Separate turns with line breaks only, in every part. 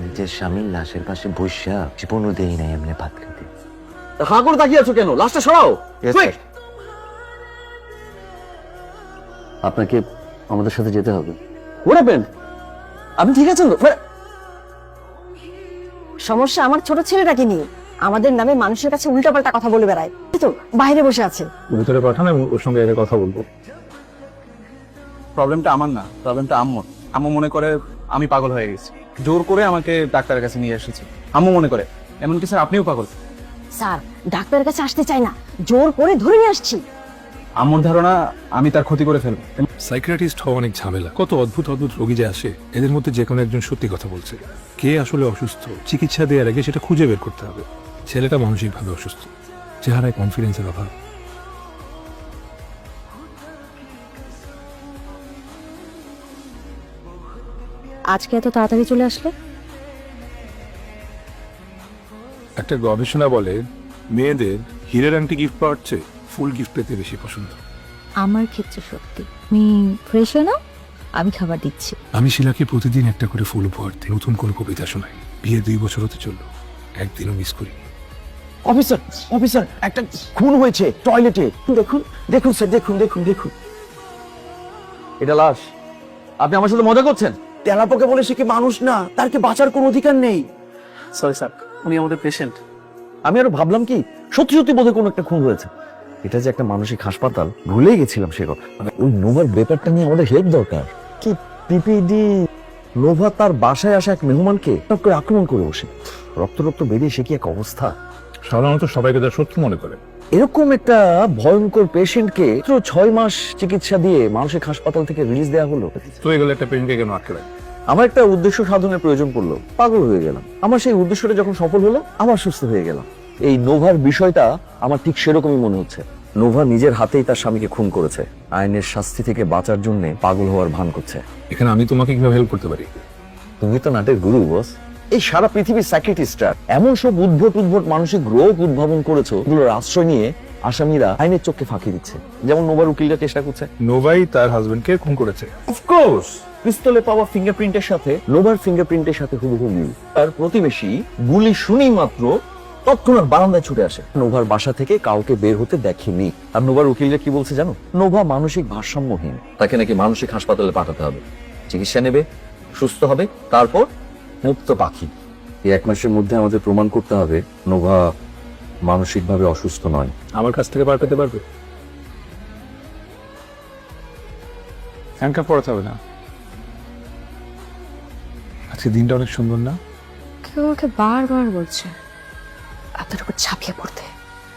নিজের স্বামীর লাশের পাশে বসা জীবনও দেই নাই এমনি ভাত খেতে।
হাঁ করে তাকিয়ে আছো কেন? লাশটা সরাও।
আপনাকে আমাদের সাথে যেতে হবে।
আপনি ঠিক আছেন তো?
সমস্যা আমার ছোট ছেলেটাকে নিয়ে আমাদের নামে মানুষের কাছে উল্টাপাল্টা কথা বলে বেড়ায়, তো বাইরে বসে আছে।
ভিতরে পাঠান এবং ওর সঙ্গে এর কথা বলবো।
প্রবলেমটা আমার না, প্রবলেমটা আম্মুর। আম্মু মনে করে আমি পাগল হয়ে গেছি, জোর করে আমাকে ডাক্তারের কাছে নিয়ে এসেছে। আম্মু মনে করে এমনকি স্যার আপনিও পাগল।
স্যার ডাক্তারের কাছে আসতে চাই না, জোর করে ধরে নিয়ে আসছি।
আম্মুর ধারণা আমি তার ক্ষতি করে ফেলবো।
সাইকিয়াট্রিস্ট হওয়া অনেক ঝামেলা, কত অদ্ভুত অদ্ভুত রোগী যে আসে। এদের মধ্যে যে কোনো একজন সত্যি কথা বলছে। কে আসলে অসুস্থ চিকিৎসা দেওয়ার আগে সেটা খুঁজে বের করতে হবে। ছেলেটা মানসিকভাবে অসুস্থ, চেহারায় কনফিডেন্সের অভাব।
আজকে এত তাড়াতাড়ি চলে আসলে?
একটা গবেষণা বলে মেয়েদের হীরের আংটি গিফট পাওয়ার চেয়ে ফুল গিফট পেতে বেশি পছন্দ।
আমার ক্ষেত্রে সত্যি। তুমি ফ্রেশ হয়ে নাও, আমি খাবার দিচ্ছি।
আমি শিলাকে প্রতিদিন একটা করে ফুল উপহার দিই, নতুন কোন কবিতা শোনাই। বিয়ে 2 বছর হতে চললো, একদিনও মিস করি।
অফিসার, অফিসার, একটা খুন হয়েছে টয়লেটে। দেখুন দেখুন স্যার, দেখুন দেখুন দেখুন। এটা লাশ। আপনি আমার সাথে মজা করছেন? তেলাপোকে বলে সে কি মানুষ না, তার কি বাঁচার কোনো অধিকার নেই?
সরি স্যার, উনি আমাদের পেশেন্ট।
আমি আরো ভাবলাম কি সত্যি সত্যি বোধহয় কোনো একটা খুন হয়েছে। এটা যে একটা মানসিক হাসপাতাল, ভুলেই গেছিলাম সে কথা। ওই নোভার ব্যাপারটা নিয়ে আমাদের হেল্প দরকার। কি পিপিডি নোভা তার বাসায় আসা এক মেহমানকে হঠাৎ করে আক্রমণ করে বসে, রক্ত রক্ত বেরিয়ে সে কি এক অবস্থা।
সাধারণত সবাইকে তার শত্রু মনে করে।
এরকম একটা ভয়ঙ্কর পেশেন্টকে 6 মাস চিকিৎসা দিয়ে মানসিক হাসপাতাল থেকে রিলিজ দেওয়া হলো।
তো এগুলো একটা পেশেন্টকে কেন আটকে রাখে?
আমার একটা উদ্দেশ্য সাধনের প্রয়োজন পড়লো, পাগল হয়ে গেলাম। আমার সেই উদ্দেশ্যটা যখন সফল হলো, আবার সুস্থ হয়ে গেলাম। এই নোভার বিষয়টা আমার ঠিক সেরকমই মনে হচ্ছে। নোভা নিজের হাতেই তার স্বামীকে খুন করেছে, আইনের শাস্তি থেকে বাঁচার জন্য পাগল হওয়ার ভান করছে।
এখানে আমি তোমাকে কিভাবে হেল্প করতে পারি?
তুমি তো নাটের গুরু বস। এই সারা পৃথিবীর সাইকিয়াট্রিস্টরা এমন সব উদ্ভট উদ্ভট মানসিক রোগ উদ্ভাবন করেছো, এগুলোর আশ্রয় নিয়ে আসামিরা আইনের চোখকে ফাঁকি দিচ্ছে, যেমন নোভার উকিলরা চেষ্টা করছে।
নোভাই তার হাজবেন্ডকে খুন করেছে।
অফকোর্স পিস্তলে পাওয়া ফিঙ্গারপ্রিন্টের সাথে নোভার ফিঙ্গারপ্রিন্টের সাথে হুবহু মিল। তার প্রতিবেশী গুলি শুনেই মাত্র তৎক্ষণাৎ বারান্দায় ছুটে আসে। নোভার বাসা থেকে কাউকে বের হতে দেখেনি। আর নোভার উকিলরা কি বলছে জানো? নোভা মানসিক ভারসাম্যহীন, তাকে নাকি মানসিক হাসপাতালে পাঠাতে হবে, চিকিৎসা নেবে, সুস্থ হবে, তারপর মুক্ত পাখি। এই 1 মাসের মধ্যে আমাদের প্রমাণ করতে হবে নোভা মানসিকভাবে অসুস্থ নয়।
আমার কাছ থেকে পার পেতে পারবে? হ্যান্ডকাপ পরাতে হবে না। আজকে দিনটা অনেক সুন্দর না?
কেউ আমাকে বারবার বলছে আপনার উপর ঝাঁপিয়ে পড়তে।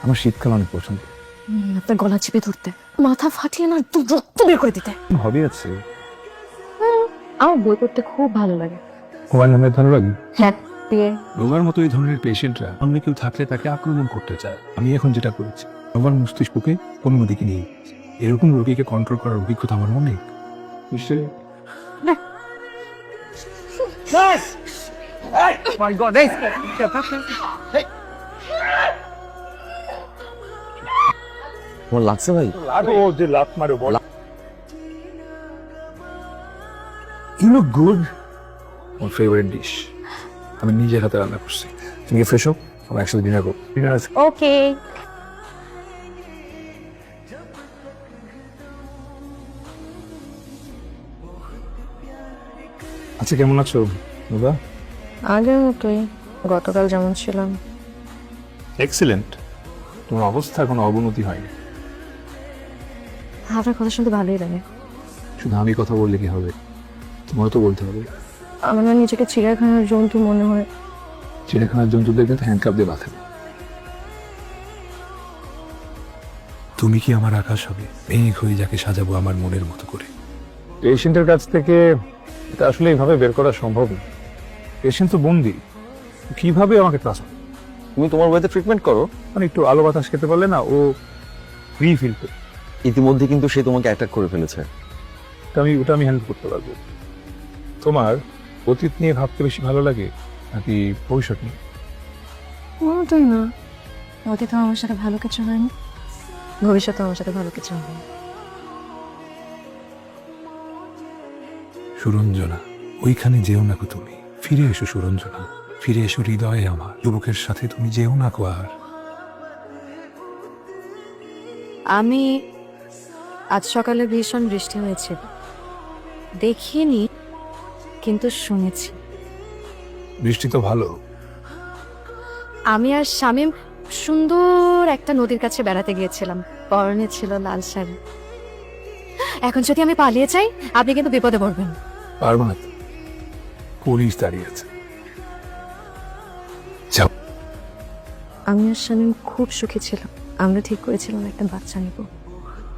আমার শীতকাল অনেক পছন্দ।
আপনার গলা চিপে ধরতে, মাথা ফাটিয়ে না একটু রক্ত বের করে দিতে।
হবি আছে?
আমার বই পড়তে খুব ভালো লাগে।
হুমায়ুন আহমেদ ভালো লাগে?
হ্যাঁ, বিয়ে।
রোগার মতো এই ধরনের পেশেন্টরা অন্য কেউ থাকলে তাকে আক্রমণ করতে চায়। আমি এখন যেটা করেছি, আমার মস্তিষ্ককে অন্যদিকে নিয়ে গেছি। এরকম রোগীকে কন্ট্রোল করার অভিজ্ঞতা আমার অনেক। নিশ্চয়ই
তোমার লাগছে ভাই?
You look good. আমার ফেভারিট ডিশ আমি নিজের হাতে রান্না করছি। তুমি কি ফ্রেশ হোক, আমরা একসাথে ডিনার করবো। ডিনার আছে?
ওকে।
আচ্ছা, কেমন আছো বাবা?
আগের মতোই, গতকাল যেমন ছিলাম।
এক্সিলেন্ট। তোমার অবস্থার কোনো অবনতি হয়নি।
আপনার কথা শুনতে ভালোই লাগে।
শুধু আমি কথা বললে কি হবে, তোমারও তো বলতে হবে।
আমার না নিজেকে চিড়িয়াখানার জন্তু মনে হয়।
চিড়িয়াখানার জন্তুদেরকে তো হ্যান্ডকাপ দিয়ে বাঁধে। তুমি কি আমার আকাশ হবে, মেঘ হয়ে যাকে সাজাবো আমার মনের মতো করে। পেশেন্টের কাছ থেকে এটা আসলে এইভাবে বের করা সম্ভব না। পেশেন্ট তো বন্দি, কিভাবে আমাকে ট্রাস্ট?
তুমি তোমার ওয়েতে ট্রিটমেন্ট করো,
মানে একটু আলো বাতাস খেতে পারলে না ও ফ্রি ফিল করে।
ইতিমধ্যে কিন্তু সে তোমাকে অ্যাটাক করে ফেলেছে।
ওটা আমি হ্যান্ডেল করতে পারবো। তোমার অতীত নিয়ে ভাবতে বেশি ভালো লাগে নাকি ভবিষ্যৎ নিয়ে?
কোনোটাই না। অতীত আমার সাথে ভালো কিছু হয়নি, ভবিষ্যতে আমার সাথে ভালো কিছু হবে।
সুরঞ্জনা, ওইখানে যেও না গো তুমি। ফিরে এসো সুরঞ্জনা, ফিরে এসো হৃদয়ে আমার। যুবকের সাথে তুমি যেও না গো আর।
আমি আজ সকালে ভীষণ বৃষ্টি হয়েছে, দেখিনি কিন্তু শুনেছি।
বৃষ্টি তো ভালো।
আমি আর শামীম সুন্দর একটা নদীর কাছে বেড়াতে গিয়েছিলাম, পরনে ছিল লাল শাড়ি। এখন যদি আমি পালিয়ে যাই আপনি কিন্তু বিপদে পড়বেন।
পারবো না তো, পুলিশ দাঁড়িয়ে আছে। যাও।
আমি আর শামীম খুব সুখী ছিলাম, আমরা ঠিক করেছিলাম একটা বাচ্চা নেব।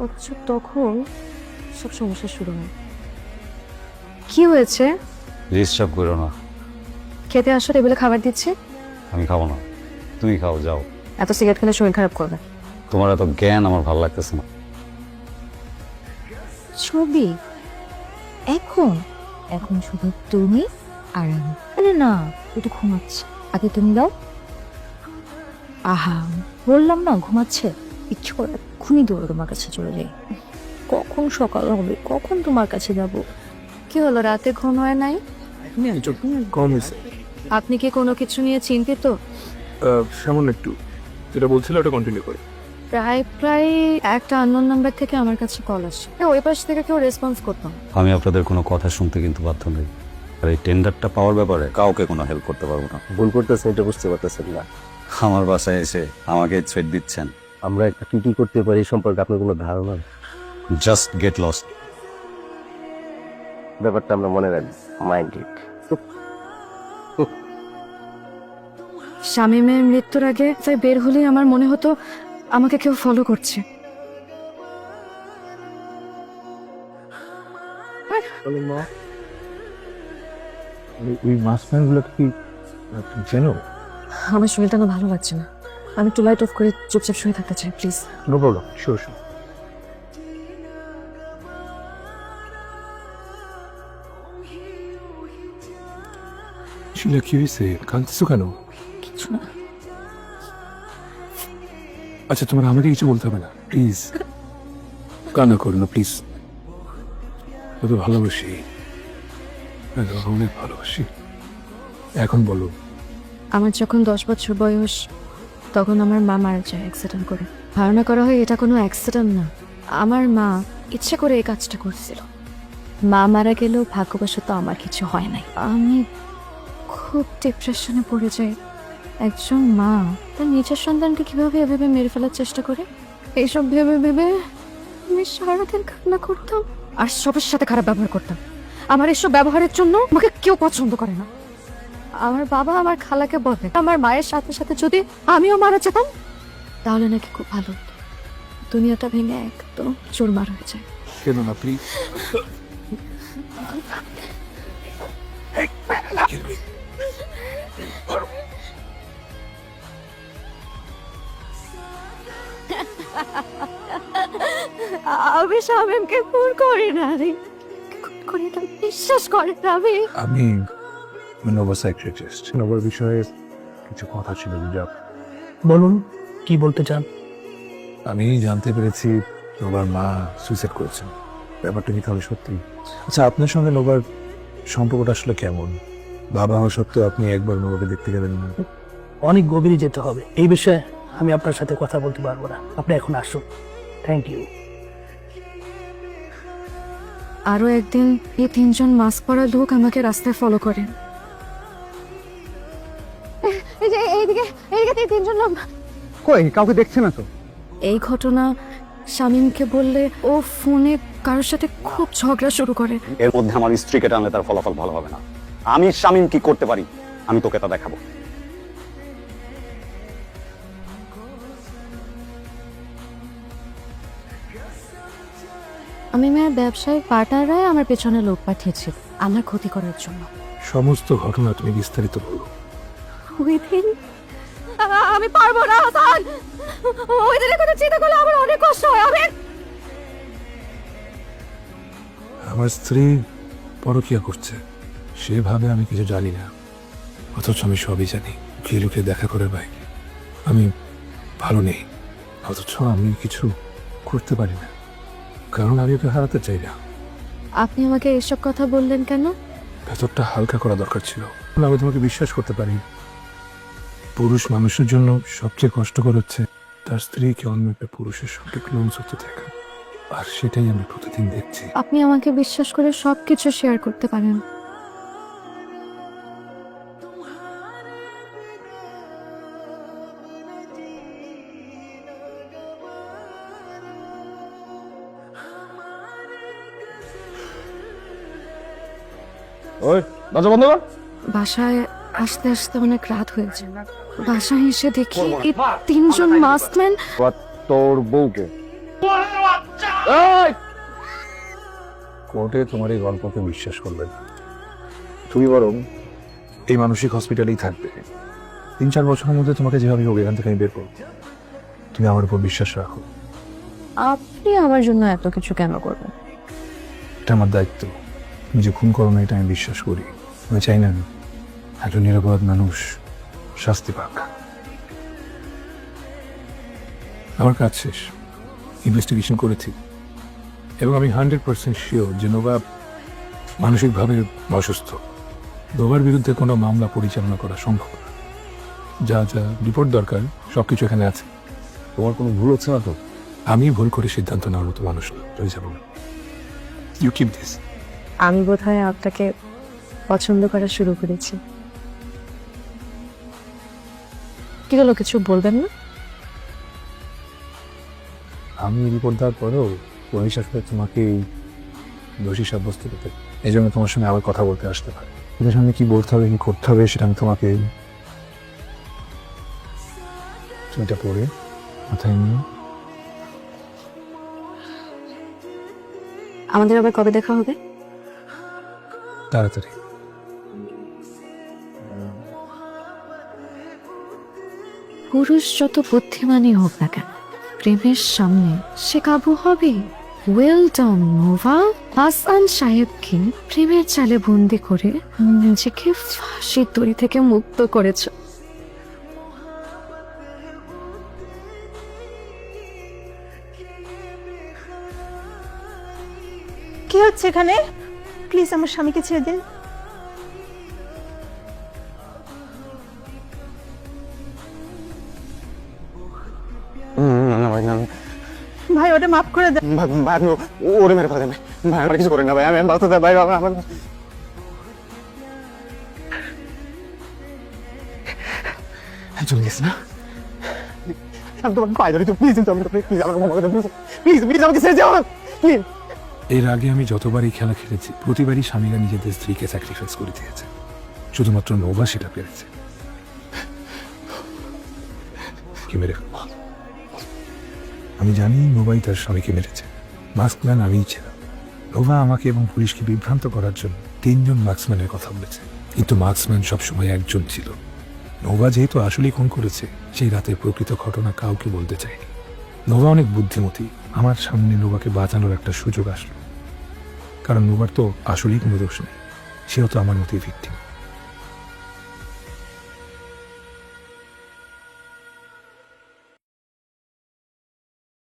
অথচ তখন সব সমস্যা শুরু হয়। কি হয়েছে?
ডিস্টার্ব করো না,
খেতে আসো, টেবিলে খাবার দিচ্ছি।
আমি খাবো না, তুমি খাও, যাও।
এত সিগারেট খেলে শরীর খারাপ করবে।
তোমার এত জ্ঞান আমার ভালো লাগতেছে না।
ছবি এখন এখন শুধু তুমি আর আমি। আরে না, একটু ঘুমাচ্ছে, আগে তুমি দাও। আহা, বললাম না ঘুমাচ্ছে। ইচ্ছে করে এক্ষুনি দৌড়ে তোমার কাছে চলে যাই। কখন সকাল হবে, কখন তোমার কাছে যাব। কি হলো, রাতে ঘুম হয় নাই?
কম হয়েছে
আপনি কি কোনো কিছু নিয়ে চিন্তিত?
সামান্য একটু। যেটা বলছিল ওটা কন্টিনিউ করে।
প্রায় প্রায় একটা আননোন নাম্বার থেকে আমার কাছে কল আসে, ওই পাশ থেকে কেউ রেসপন্স করতাম।
আমি আপনাদের কোনো কথা শুনতে কিন্তু বাধ্য নই, আর এই টেন্ডারটা পাওয়ার ব্যাপারে কাউকে কোনো হেল্প করতে পারবো না।
ভুল করতেছেন এটা বুঝতে পারতেছেন না।
আমার বাসায় এসে আমাকে থ্রেট দিচ্ছেন।
আমরা একটা কি করতে পারি এই সম্পর্কে আপনার কোনো ধারণা নেই।
Just get lost.
ব্যাপারটা আমরা মনে রাখবো, মাইন্ড ইট।
শামীমের মৃত্যুর আগে তাই বের হলেই আমার মনে হতো আমাকে কেউ ফলো করছে।
ওই মাসম্যান গুলো কি তুমি চেনো?
আমার শরীরটা না ভালো লাগছে না, আমি একটু লাইট অফ করে চুপচাপ শুয়ে থাকতে চাই, please.
No problem, sure sure. Sheela, কি হয়েছে? কাঁদছো কেন?
কিছু না।
আচ্ছা, তোমার আমাকে কিছু বলতে হবে না, প্লিজ। কান্না করো না প্লিজ। কত ভালোবাসি, অনেক ভালোবাসি। এখন বলো।
আমার যখন 10 বছর বয়স তখন আমার মা মারা যায় অ্যাক্সিডেন্ট করে। ধারণা করা হয় এটা কোনো অ্যাক্সিডেন্ট না, আমার মা ইচ্ছে করে এই কাজটা করছিল। মা মারা গেলেও ভাগ্যবশত আমার কিছু হয় নাই। আমি খুব ডিপ্রেশনে পড়ে যাই। একজন মা তার নিজের সন্তানকে কিভাবে এভাবে মেরে ফেলার চেষ্টা করে, এইসব ভেবে ভেবে আমি সারাদিন কান্না করতাম আর সবার সাথে খারাপ ব্যবহার করতাম। আমার এসব ব্যবহারের জন্য আমাকে কেউ পছন্দ করে না। আমার বাবা আমার খালাকে বলে আমার মায়ের সাথে সাথে যদি আমিও মারা যেতাম তাহলে নাকি খুব ভালো হতো। দুনিয়াটা ভেঙে একদম চুরমার হয়ে যায়।
কেন না প্লিজ।
আমি শামীমকে খুন করি না রে, খুন করি না, বিশ্বাস করে না।
আমি নোভা সাইকিয়াট্রিস্ট। নোভার বিষয়ে কিছু কথা ছিল।
বলুন, কি বলতে চান?
আমি জানতে পেরেছি নোভার মা সুইসাইড করেছেন। ব্যাপারটা কি তাহলে সত্যি? আচ্ছা, আপনার সঙ্গে নোভার সম্পর্কটা আসলে কেমন? বাবা হওয়া সত্ত্বেও আপনি একবার নোভাকে দেখতে গেলেন না?
অনেক গভীরে যেতে হবে এই বিষয়ে, আমি আপনার সাথে কথা বলতে পারবো না। আপনি এখন আসুন। Thank you.
আরো একদিন এই 3 জন মাস্ক পরা লোক আমাকে রাস্তায় ফলো করে। এইদিকে 3 জন লোক।
কই, কাউকে দেখছে না তো?
এই ঘটনা শামীমকে বললে ও ফোনে কারোর সাথে খুব ঝগড়া শুরু করে।
এর মধ্যে আমার স্ত্রীকে টানলে তার ফলাফল ভালো হবে না। আমি শামীম কি করতে পারি আমি তোকে তা দেখাবো।
আমি মেয়ের ব্যবসায়িক পার্টনাররাই আমার পেছনে লোক পাঠিয়েছিল আমার ক্ষতি করার জন্য।
সমস্ত ঘটনা তুমি বিস্তারিত বলো।
ওই দিন আমি পারবো না হাসান, ওই দিনের কথা চিন্তা করলে আমার অনেক কষ্ট হয়।
আমার স্ত্রী পরকীয়া করছে, সেভাবে আমি কিছু জানি না, অথচ আমি সবই জানি। লুকিয়ে লুকিয়ে দেখা করে ভাই, আমি ভালো নেই, অথচ আমি কিছু করতে পারি না, কারণ আমি ওকে হারাতে চাই না।
আপনি আমাকে এসব কথা বললেন কেন?
ভেতরটা হালকা করা দরকার ছিল। আমি তোমাকে বিশ্বাস করতে পারি। পুরুষ মানুষের জন্য সবচেয়ে কষ্টকর হচ্ছে তার স্ত্রীকে অন্য একটা পুরুষের সঙ্গে ক্লোজ হতে দেখা, আর সেটাই আমি প্রতিদিন দেখছি।
আপনি আমাকে বিশ্বাস করে সবকিছু শেয়ার করতে পারেন।
ওই দরজা বন্ধ কর।
বাসায় আসতে আসতে অনেক রাত হয়েছে। বাসায় এসে দেখি এই তিনজন মাস্কম্যান।
তোর বউকে
কোর্টে তোমার এই গল্পকে বিশ্বাস করবে না। তুমি বরং এই মানসিক হসপিটালেই থাকবে। 3-4 বছরের মধ্যে তোমাকে যেভাবে হোক এখান থেকে আমি বের করবো। তুমি আমার উপর বিশ্বাস রাখো।
আপনি আমার জন্য এত কিছু কেন করবেন?
এটা আমার দায়িত্ব। তুমি যে খুন করো না এটা আমি বিশ্বাস করি। আমি চাই না একটা নিরাপরাধ মানুষ শাস্তি পাক। আমার কাজ শেষ, ইনভেস্টিগেশন করেছি এবং আমি 100% শিওর যে নোভা মানসিকভাবে অসুস্থ। নোভার বিরুদ্ধে কোনো মামলা পরিচালনা করা সম্ভব না। যা যা রিপোর্ট দরকার সবকিছু এখানে আছে।
তোমার কোনো ভুল হচ্ছে না তো?
আমি ভুল করে সিদ্ধান্ত নেওয়ার মতো মানুষ না, রয়ে যাবো না। You keep this.
আমি বোধহয় আপনাকে পছন্দ করা শুরু করেছি। কি হলো, কিছু বলবেন না?
আমি রিপোর্ট দেওয়ার পরেও পুলিশ আসলে তোমাকে দোষী সাব্যস্ত করতে, এই জন্য তোমার সঙ্গে আবার কথা বলতে আসতে পারে। এদের সঙ্গে কি বলতে হবে কি করতে হবে সেটা আমি তোমাকে এটা পড়ে মাথায় নিয়ে।
আমাদের আবার কবে দেখা হবে?
তাড়াতাড়ি।
পুরুষ যত বুদ্ধিমানই হোক না কেন, প্রেমের সামনে সে কাবু হবে। ওয়েল ডান নোভা, হাসান সাহেবকে প্রেমের জালে বন্দি করে নিজেকে ফাঁসির দড়ি থেকে মুক্ত করেছ।
কি হচ্ছে এখানে? প্লিজ আমার স্বামীকে ছেড়ে দিন। ভাই ওটা মাফ করে দেন।
ভাই আপনি ওরে মেরে ফেলেন ভাই, আমার কিছু করেন না ভাই, আমি বাঁচতে চাই ভাই। আমার চলে গেছে না, আমি তোমাকে পাই ধরি তো, প্লিজ প্লিজ আমার প্লিজ প্লিজ আমাকে ছেড়ে যাও প্লিজ।
এর আগে আমি যতবারই খেলা খেলেছি প্রতিবারই স্বামীরা নিজেদের স্ত্রীকে স্যাক্রিফাইস করে দিয়েছে, শুধুমাত্র নোভা সেটা পেরেছে। কি মেরে ফেলবো? আমি জানি নোভাই তার স্বামীকে মেরেছে। মাস্কম্যান আমিই ছিলাম। নোভা আমাকে এবং পুলিশকে বিভ্রান্ত করার জন্য 3 জন মার্কসম্যানের কথা বলেছে, কিন্তু মার্কসম্যান সবসময় একজন ছিল। নোভা যেহেতু আসলেই খুন করেছে, সেই রাতের প্রকৃত ঘটনা কাউকে বলতে চায়নি। নোভা অনেক বুদ্ধিমতী। আমার সামনে নোভাকে বাঁচানোর একটা সুযোগ আসলো, কারণ নোভার তো আসলেই কোনো দোষ নেই, সেও তো আমার মতোই ভিক্টিম।